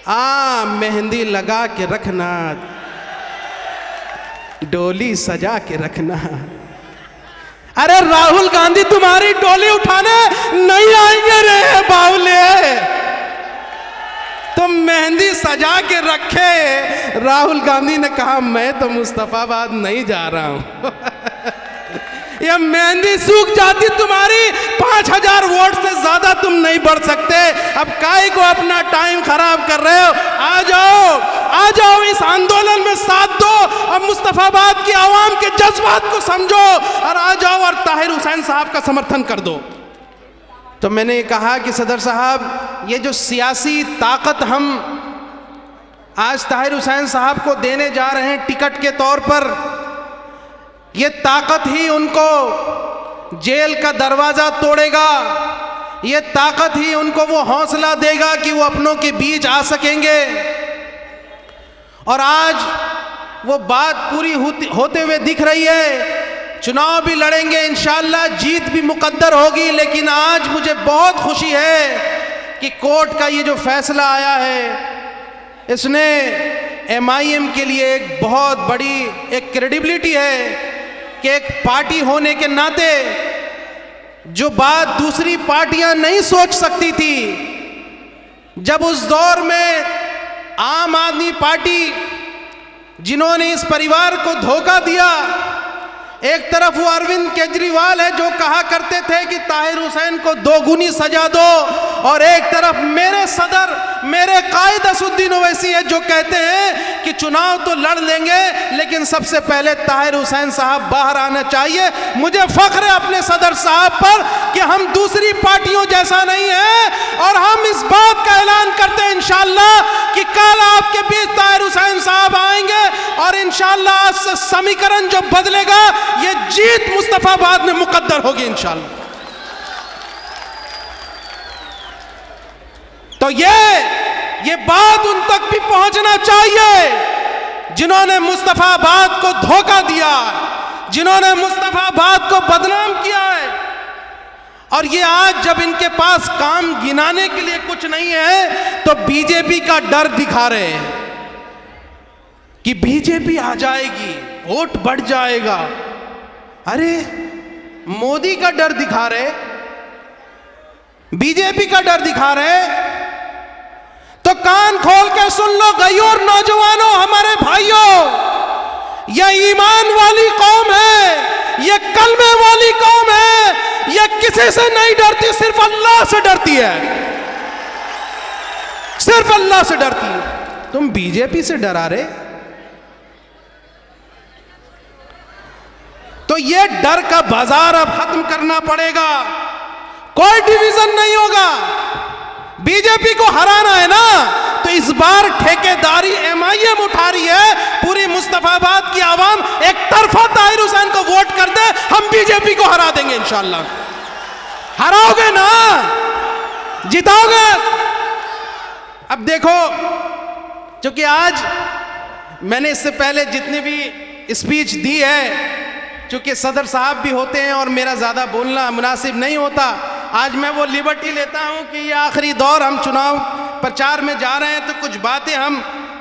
मेहंदी लगा के रखना, डोली सजा के रखना। अरे राहुल गांधी तुम्हारी डोली उठाने नहीं आएंगे रे बावले। तुम मेहंदी सजा के रखे। राहुल गांधी ने कहा मैं तो मुस्तफाबाद नहीं जा रहा हूं। ये मेहंदी सूख जाती तुम्हारी, 5000 वोट से ज्यादा तुम नहीं बढ़ सकते। अब काहे को अपना टाइम खराब कर रहे हो? आ जाओ इस आंदोलन में साथ दो और मुस्तफाबाद की आवाम के जज्बात को समझो और आ जाओ और ताहिर हुसैन साहब का समर्थन कर दो। तो मैंने कहा कि सदर साहब, ये जो सियासी ताकत हम आज ताहिर हुसैन साहब को देने जा रहे हैं टिकट के तौर पर, ये ताकत ही उनको जेल का दरवाजा तोड़ेगा। ये ताकत ही उनको वो हौसला देगा कि वो अपनों के बीच आ सकेंगे। और आज वो बात पूरी होते हुए दिख रही है। चुनाव भी लड़ेंगे, इंशाअल्लाह जीत भी मुकद्दर होगी। लेकिन आज मुझे बहुत खुशी है कि कोर्ट का ये जो फैसला आया है, इसने MIM के लिए एक बहुत बड़ी एक क्रेडिबिलिटी है कि एक पार्टी होने के नाते जो बात दूसरी पार्टियां नहीं सोच सकती थी, जब उस दौर में आम आदमी पार्टी जिन्होंने इस परिवार को धोखा दिया, एक तरफ वो अरविंद केजरीवाल है जो कहा करते थे कि ताहिर हुसैन को 2 गुनी सजा दो, और एक तरफ मेरे सदर मेरे कायद असुद्दीन ओवैसी है जो कहते हैं कि चुनाव तो लड़ लेंगे लेकिन सबसे पहले ताहिर हुसैन साहब बाहर आना चाहिए। मुझे फख्र है अपने सदर साहब पर कि हम दूसरी पार्टियों जैसा नहीं है, और हम इस बात का ऐलान करते हैं इंशाअल्लाह कि कल आपके बीच ताहिर हुसैन साहब आएंगे और इंशाअल्लाह समीकरण जो बदलेगा, ये जीत मुस्तफाबाद में मुकद्दर होगी इंशाअल्लाह। तो ये बात उन तक भी पहुंचना चाहिए जिन्होंने मुस्तफाबाद को धोखा दिया, जिन्होंने मुस्तफाबाद को बदनाम किया है। और ये आज जब इनके पास काम गिनाने के लिए कुछ नहीं है तो बीजेपी का डर दिखा रहे हैं कि बीजेपी आ जाएगी, वोट बढ़ जाएगा। अरे मोदी का डर दिखा रहे, बीजेपी का डर दिखा रहे, तो कान खोल के सुन लो गयूर नौजवानों, हमारे भाइयों, यह ईमान वाली कौम है, यह कलमे वाली कौम है, यह किसी से नहीं डरती, सिर्फ अल्लाह से डरती है, सिर्फ अल्लाह से डरती है। तुम बीजेपी से डरा रहे? तो ये डर का बाजार अब खत्म करना पड़ेगा। कोई डिवीजन नहीं होगा। बीजेपी को हराना है ना, तो इस बार ठेकेदारी MIM उठा रही है। पूरी मुस्तफाबाद की आवाम एक तरफा ताहिर हुसैन को वोट कर दे, हम बीजेपी को हरा देंगे इंशाअल्लाह। हराओगे ना, जिताओगे। अब देखो, क्योंकि आज मैंने इससे पहले जितनी भी स्पीच दी है, क्योंकि सदर साहब भी होते हैं और मेरा ज़्यादा बोलना मुनासिब नहीं होता, आज मैं वो लिबर्टी लेता हूं कि ये आखिरी दौर, हम चुनाव प्रचार में जा रहे हैं, तो कुछ बातें हम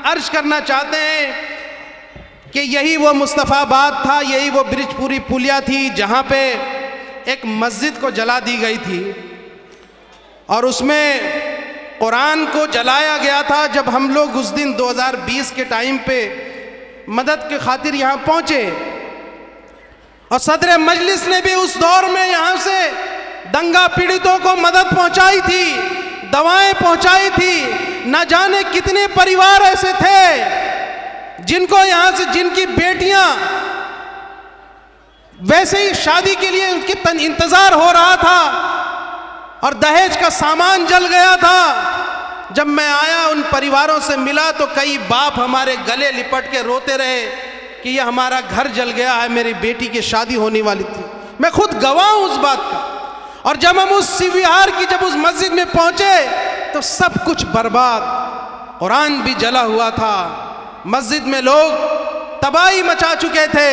अर्ज करना चाहते हैं कि यही वो मुस्तफाबाद था, यही वो ब्रिजपुरी पुलिया थी जहां पे एक मस्जिद को जला दी गई थी और उसमें कुरान को जलाया गया था। जब हम लोग उस दिन 2020 के टाइम पे मदद के खातिर यहाँ पहुँचे और सदर मजलिस ने भी उस दौर में यहाँ से दंगा पीड़ितों को मदद पहुँचाई थी, दवाएं पहुँचाई थी। न जाने कितने परिवार ऐसे थे जिनको यहाँ से, जिनकी बेटियाँ वैसे ही शादी के लिए उनकी इंतज़ार हो रहा था और दहेज का सामान जल गया था। जब मैं आया, उन परिवारों से मिला, तो कई बाप हमारे गले लिपट के रोते रहे कि ये हमारा घर जल गया है, मेरी बेटी की शादी होने वाली थी। मैं खुद गवाह हूँ उस बात का। और जब हम उस शिविहार की, जब उस मस्जिद में पहुंचे तो सब कुछ बर्बाद, कुरान भी जला हुआ था, मस्जिद में लोग तबाही मचा चुके थे।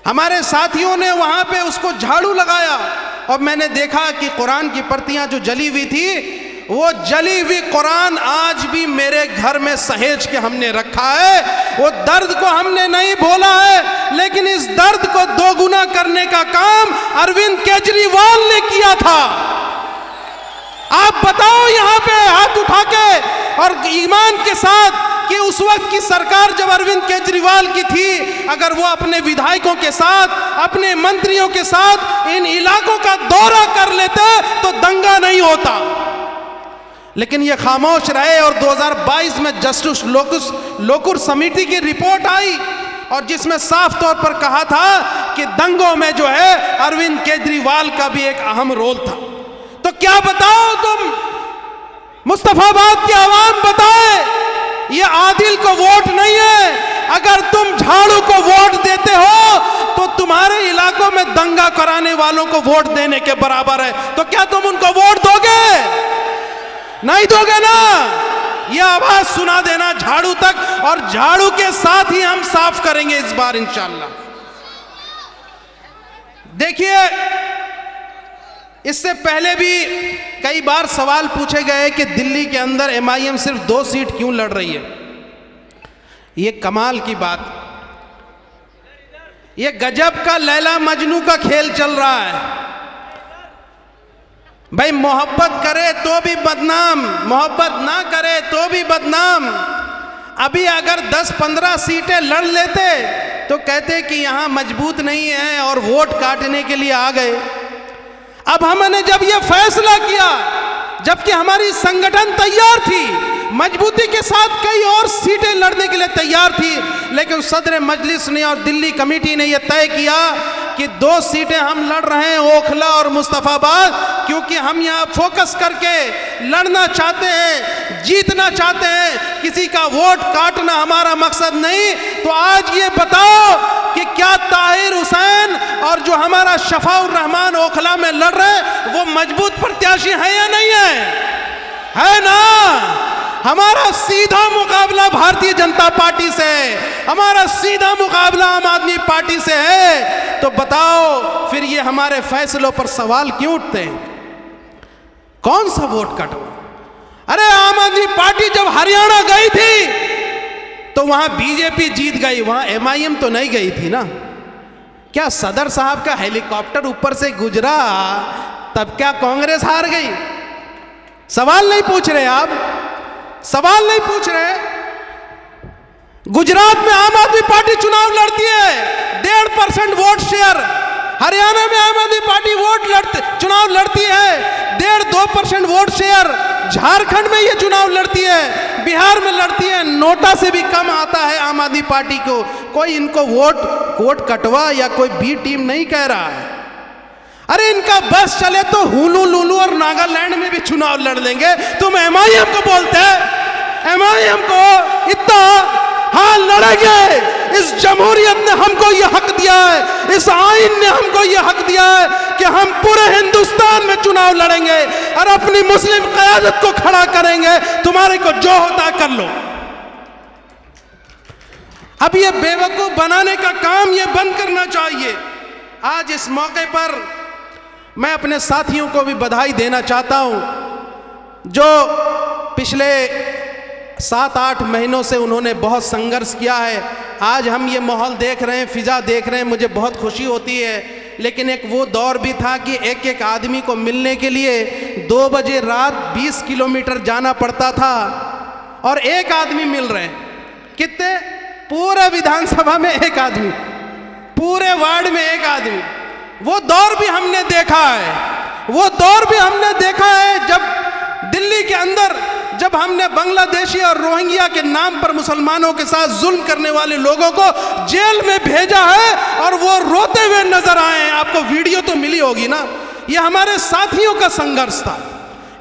हमारे साथियों ने वहां पे उसको झाड़ू लगाया और मैंने देखा कि कुरान की प्रतियां जो जली हुई थी वो जली हुई कुरान आज भी मेरे घर में सहेज के हमने रखा है। वो दर्द को हमने नहीं भूला है, लेकिन इस दर्द को दोगुना करने का काम अरविंद केजरीवाल ने किया था। आप बताओ यहां पे हाथ उठा के और ईमान के साथ कि उस वक्त की सरकार जब अरविंद केजरीवाल की थी, अगर वो अपने विधायकों के साथ, अपने मंत्रियों के साथ इन इलाकों का दौरा कर लेते तो दंगा नहीं होता। लेकिन ये खामोश रहे और 2022 में जस्टिस लोकुर समिति की रिपोर्ट आई और जिसमें साफ तौर पर कहा था कि दंगों में जो है अरविंद केजरीवाल का भी एक अहम रोल था। तो क्या बताओ तुम, मुस्तफाबाद की आवाम बताए, ये आदिल को वोट नहीं है। अगर तुम झाड़ू को वोट देते हो तो तुम्हारे इलाकों में दंगा कराने वालों को वोट देने के बराबर है। तो क्या तुम उनको वोट दोगे? नहीं दोगे ना। ये आवाज सुना देना झाड़ू तक, और झाड़ू के साथ ही हम साफ करेंगे इस बार इंशाअल्लाह। देखिए, इससे पहले भी कई बार सवाल पूछे गए कि दिल्ली के अंदर एमआईएम सिर्फ 2 सीट क्यों लड़ रही है। ये कमाल की बात, ये गजब का लैला मजनू का खेल चल रहा है। भाई, मोहब्बत करे तो भी बदनाम, मोहब्बत ना करे तो भी बदनाम। अभी अगर 10-15 सीटें लड़ लेते तो कहते कि यहां मजबूत नहीं है और वोट काटने के लिए आ गए। अब हमने जब यह फैसला किया, जबकि हमारी संगठन तैयार थी, मजबूती के साथ कई और सीटें लड़ने के लिए तैयार थी, लेकिन सदर मजलिस ने और दिल्ली कमेटी ने यह तय किया कि 2 सीटें हम लड़ रहे हैं, ओखला और मुस्तफाबाद, क्योंकि हम यहाँ फोकस करके लड़ना चाहते हैं, जीतना चाहते हैं, किसी का वोट काटना हमारा मकसद नहीं। तो आज ये बताओ कि क्या ताहिर हुसैन और जो हमारा शफाउर रहमान ओखला में लड़ रहे हैं वो मजबूत प्रत्याशी है या नहीं है ना? हमारा सीधा मुकाबला भारतीय जनता पार्टी से है, हमारा सीधा मुकाबला आम आदमी पार्टी से है। तो बताओ फिर ये हमारे फैसलों पर सवाल क्यों उठते हैं? कौन सा वोट कटवा? अरे आम आदमी पार्टी जब हरियाणा गई थी तो वहां बीजेपी जीत गई, वहां एमआईएम तो नहीं गई थी ना। क्या सदर साहब का हेलीकॉप्टर ऊपर से गुजरा तब क्या कांग्रेस हार गई? सवाल नहीं पूछ रहे आप, सवाल नहीं पूछ रहे। गुजरात में आम आदमी पार्टी चुनाव लड़ती है, 1.5% वोट शेयर। हरियाणा में आम आदमी पार्टी चुनाव लड़ती है, 1.5-2% वोट शेयर। झारखंड में ये चुनाव लड़ती है, बिहार में लड़ती है, नोटा से भी कम आता है आम आदमी पार्टी को। कोई इनको वोट कटवा या कोई बी टीम नहीं कह रहा है। अरे इनका बस चले तो हुलू लुलू और नागालैंड में भी चुनाव लड़ लेंगे। तुम एमआईएम को बोलते हैं, एमआईएम को इतना हाँ लड़ेंगे। इस जमहूरियत ने हमको ये हक दिया है, इस आईन ने हमको ये हक दिया है कि हम पूरे हिंदुस्तान में चुनाव लड़ेंगे और अपनी मुस्लिम क़यादत को खड़ा करेंगे। तुम्हारे को जो होता कर लो। अब ये बेवकूफ बनाने का काम ये बंद करना चाहिए। आज इस मौके पर मैं अपने साथियों को भी बधाई देना चाहता हूं जो पिछले 7-8 महीनों से उन्होंने बहुत संघर्ष किया है। आज हम ये माहौल देख रहे हैं, फिजा देख रहे हैं, मुझे बहुत खुशी होती है। लेकिन एक वो दौर भी था कि एक आदमी को मिलने के लिए 2 बजे रात 20 किलोमीटर जाना पड़ता था और एक आदमी मिल रहे हैं। कितने? पूरे विधानसभा में एक आदमी, पूरे वार्ड में एक आदमी। वो दौर भी हमने देखा है, वो दौर भी हमने देखा है जब दिल्ली के अंदर जब हमने बांग्लादेशी और रोहिंग्या के नाम पर मुसलमानों के साथ जुल्म करने वाले लोगों को जेल में भेजा है और वो रोते हुए नजर आए हैं। आपको वीडियो तो मिली होगी ना। ये हमारे साथियों का संघर्ष था,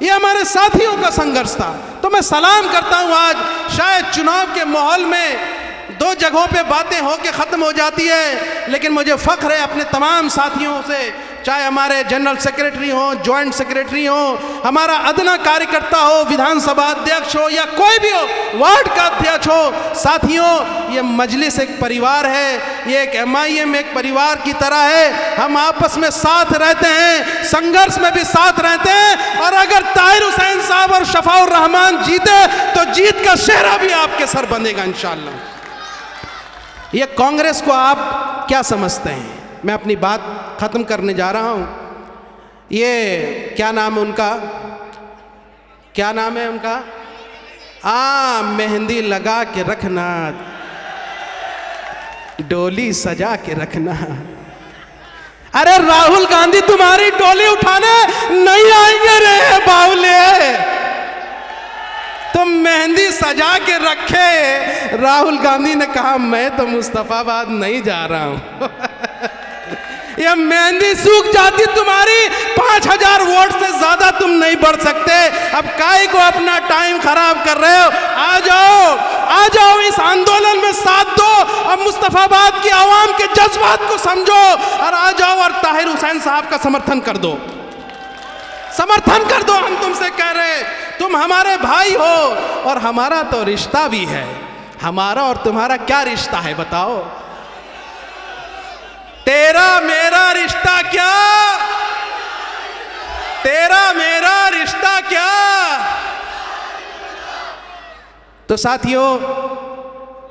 ये हमारे साथियों का संघर्ष था। तो मैं सलाम करता हूं। आज शायद चुनाव के माहौल में 2 जगहों पे बातें होके ख़त्म हो जाती है, लेकिन मुझे फ़ख्र है अपने तमाम साथियों से चाहे हमारे जनरल सेक्रेटरी हो, जॉइंट सेक्रेटरी हो, हमारा अदना कार्यकर्ता हो, विधानसभा अध्यक्ष हो या कोई भी हो, वार्ड का अध्यक्ष हो। साथियों, ये मजलिस एक परिवार है, ये एक MIM एक परिवार की तरह है। हम आपस में साथ रहते हैं, संघर्ष में भी साथ रहते हैं। और अगर ताहिर हुसैन साहब और शफाउर रहमान जीते तो जीत का सेहरा भी आपके सर बंधेगा इंशाअल्लाह। ये कांग्रेस को आप क्या समझते हैं? मैं अपनी बात खत्म करने जा रहा हूं। ये क्या नाम है उनका, क्या नाम है उनका? मेहंदी लगा के रखना, डोली सजा के रखना। अरे राहुल गांधी तुम्हारी डोली उठाने नहीं आएंगे रे बावले। तो मेहंदी सजा के रखे। राहुल गांधी ने कहा मैं तो मुस्तफाबाद नहीं जा रहा हूं। ये मेहंदी सूख जाती तुम्हारी, 5000 वोट से ज्यादा तुम नहीं बढ़ सकते। अब काहे को अपना टाइम खराब कर रहे हो? आ जाओ, आ जाओ, इस आंदोलन में साथ दो। अब मुस्तफाबाद की आवाम के जज्बात को समझो और आ जाओ और ताहिर हुसैन साहब का समर्थन कर दो, समर्थन कर दो। हम तुमसे कह रहे हैं, तुम हमारे भाई हो और हमारा तो रिश्ता भी है। हमारा और तुम्हारा क्या रिश्ता है बताओ? तेरा मेरा रिश्ता क्या? तेरा मेरा रिश्ता क्या? तो साथियों,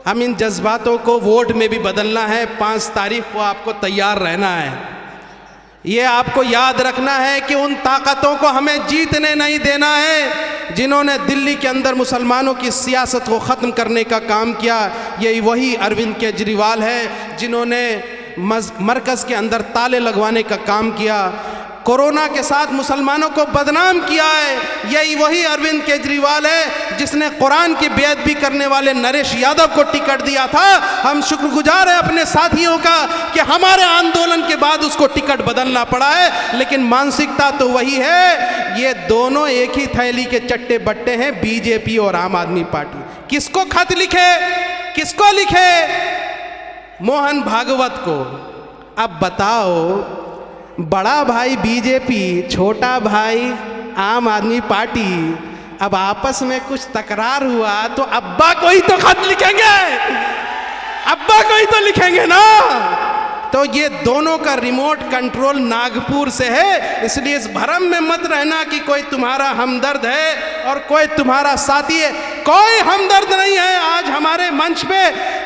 हम इन जज्बातों को वोट में भी बदलना है। 5 तारीख को आपको तैयार रहना है। ये आपको याद रखना है कि उन ताकतों को हमें जीतने नहीं देना है जिन्होंने दिल्ली के अंदर मुसलमानों की सियासत को ख़त्म करने का काम किया। यही वही अरविंद केजरीवाल है जिन्होंने मरकज़ के अंदर ताले लगवाने का काम किया, कोरोना के साथ मुसलमानों को बदनाम किया है। यही वही अरविंद केजरीवाल है जिसने कुरान की बेअद भी करने वाले नरेश यादव को टिकट दिया था। हम शुक्रगुजार हैं अपने साथियों का कि हमारे आंदोलन के बाद उसको टिकट बदलना पड़ा है, लेकिन मानसिकता तो वही है। ये दोनों एक ही थैली के चट्टे बट्टे हैं, बीजेपी और आम आदमी पार्टी। किसको खत लिखे? किसको लिखे? मोहन भागवत को। अब बताओ, बड़ा भाई बीजेपी, छोटा भाई आम आदमी पार्टी, अब आपस में कुछ तकरार हुआ तो अब्बा को ही तो खत लिखेंगे, अब्बा को ही तो लिखेंगे ना। तो ये दोनों का रिमोट कंट्रोल नागपुर से है। इसलिए इस भ्रम में मत रहना कि कोई तुम्हारा हमदर्द है और कोई तुम्हारा साथी है। कोई हमदर्द नहीं है। आज हमारे मंच पे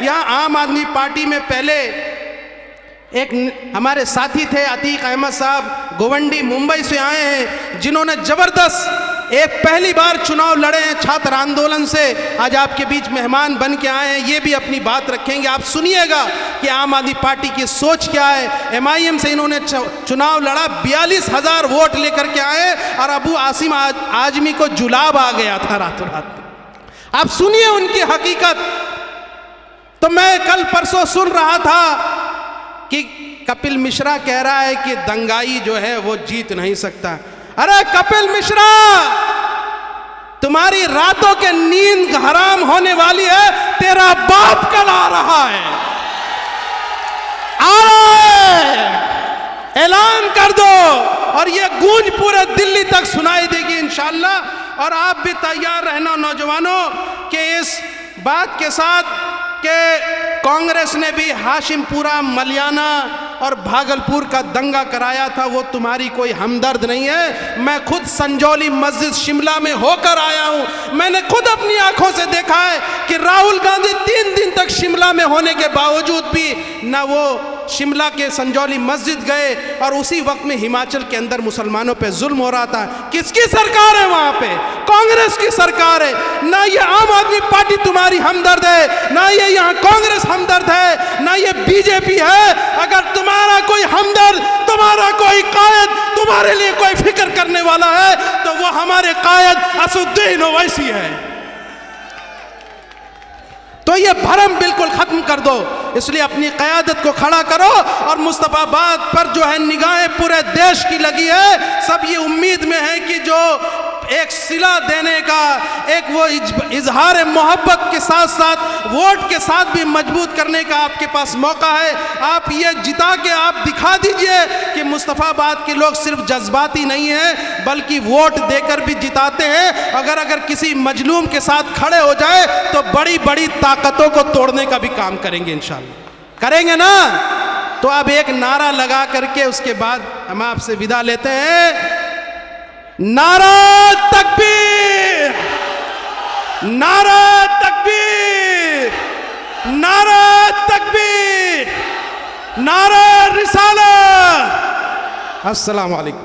यहाँ आम आदमी पार्टी में पहले एक हमारे साथी थे अतीक अहमद साहब, गोवंडी मुंबई से आए हैं, जिन्होंने ज़बरदस्त एक पहली बार चुनाव लड़े हैं छात्र आंदोलन से। आज आपके बीच मेहमान बन के आए हैं। ये भी अपनी बात रखेंगे। आप सुनिएगा कि आम आदमी पार्टी की सोच क्या है। MIM से इन्होंने चुनाव लड़ा, 42,000 वोट लेकर के आए और अबू आसिम आजमी को जुलाब आ गया था रातों रात। आप सुनिए उनकी हकीकत। तो मैं कल परसों सुन रहा था कि कपिल मिश्रा कह रहा है कि दंगाई जो है वो जीत नहीं सकता। अरे कपिल मिश्रा, तुम्हारी रातों के नींद हराम होने वाली है। तेरा बाप कल आ रहा है, ऐलान कर दो और ये गूंज पूरे दिल्ली तक सुनाई देगी इंशाअल्लाह। और आप भी तैयार रहना नौजवानों कि इस बात के साथ कि कांग्रेस ने भी हाशिमपुरा, मलियाना और भागलपुर का दंगा कराया था, वो तुम्हारी कोई हमदर्द नहीं है। मैं खुद संजौली मस्जिद शिमला में होकर आया हूं। मैंने खुद अपनी आंखों से देखा है कि राहुल गांधी 3 दिन तक शिमला में होने के बावजूद भी ना वो शिमला के संजौली मस्जिद गए और उसी वक्त में हिमाचल के अंदर मुसलमानों पे जुल्म हो रहा था। किसकी सरकार है वहां पे? कांग्रेस की सरकार है। ना ये आम आदमी पार्टी तुम्हारी हमदर्द है, ना ये यहाँ कांग्रेस हमदर्द है, ना ये बीजेपी है। अगर तुम्हारा कोई हमदर्द, तुम्हारा कोई कायद, तुम्हारे लिए कोई फिक्र करने वाला है तो वो हमारे कायद असुद्दीन ओवैसी है। तो ये भरम बिल्कुल खत्म कर दो। इसलिए अपनी क़यादत को खड़ा करो और मुस्तफाबाद पर जो है निगाहें पूरे देश की लगी है। सब ये उम्मीद में है कि जो एक सिला देने का, एक वो इजहार मोहब्बत के साथ साथ वोट के साथ भी मजबूत करने का आपके पास मौका है। आप ये जिता के आप दिखा दीजिए कि मुस्तफ़ाबाद के लोग सिर्फ जज्बाती नहीं हैं बल्कि वोट देकर भी जिताते हैं। अगर किसी मजलूम के साथ खड़े हो जाए तो बड़ी बड़ी ताकतों को तोड़ने का भी काम करेंगे इंशाअल्लाह। करेंगे ना? तो अब एक नारा लगा करके उसके बाद हम आपसे विदा लेते हैं। नारा तकबीर, नारा तकबीर, नारा तकबीर, नारा रिसालत। अस्सलाम वालेकुम।